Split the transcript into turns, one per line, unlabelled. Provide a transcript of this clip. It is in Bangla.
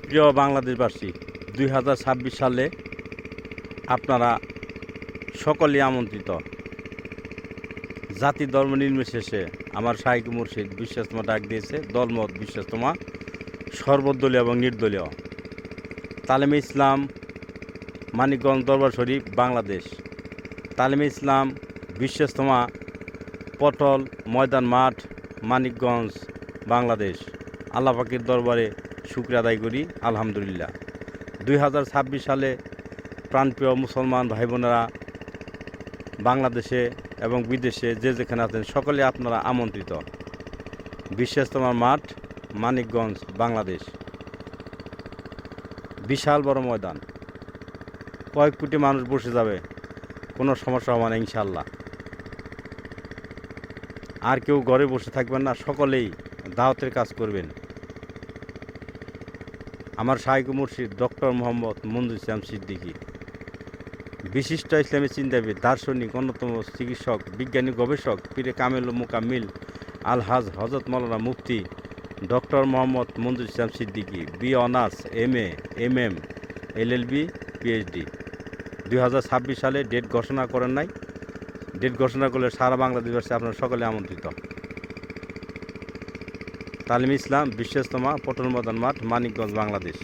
প্রিয় বাংলাদেশবাসী, 2026 সালে আপনারা সকলেই আমন্ত্রিত। জাতি ধর্ম নির্বিশেষে আমার শাইখ মুর্শিদ বিশ্বাস্তমা ডাক দিয়েছে। দলমত বিশ্বাস্তমা সর্বদলীয় এবং নির্দলীয়। তালিমে ইসলাম, মানিকগঞ্জ দরবার শরীফ, বাংলাদেশ। তালিমে ইসলাম বিশ্বাস্তমা পটল ময়দান মাঠ, মানিকগঞ্জ, বাংলাদেশ। আল্লাহ পাকের দরবারে শুকরিয়া আদায় করি, আলহামদুলিল্লাহ। 2026 সালে প্রাণপ্রিয় মুসলমান ভাই বোনেরা বাংলাদেশে এবং বিদেশে যে যেখানে আছেন সকলে আপনারা আমন্ত্রিত। বিশ্বাস্তমার মাঠ, মানিকগঞ্জ, বাংলাদেশ। বিশাল বড় ময়দান, কয়েক কোটি মানুষ বসে যাবে, কোনো সমস্যা হবে না ইনশাল্লাহ। আর কেউ ঘরে বসে থাকবেন না, সকলেই দাওয়াতের কাজ করবেন। আমার শাইখ মুর্শিদ ডক্টর মোহাম্মদ মঞ্জুর ইসলাম সিদ্দিকী, বিশিষ্ট ইসলামী চিন্তাবিদ, দার্শনিক, অন্যতম চিকিৎসক, বিজ্ঞানী, গবেষক, পীরে কামেল ও মুকাম্মিল Alhaj Hazrat Maulana Mufti doctor Mohammad Manjur Islam Siddiqui, B honours, MA, MM, LLB, PhD। 2026 সালে ডেট ঘোষণা করেন নাই। ডেট ঘোষণা করলে সারা বাংলাদেশবাসী আপনারা সকলে আমন্ত্রিত। তালিম ইসলাম বিশ্বাস্তমা পটল ময়দান মাঠ, মানিকগঞ্জ, বাংলাদেশ।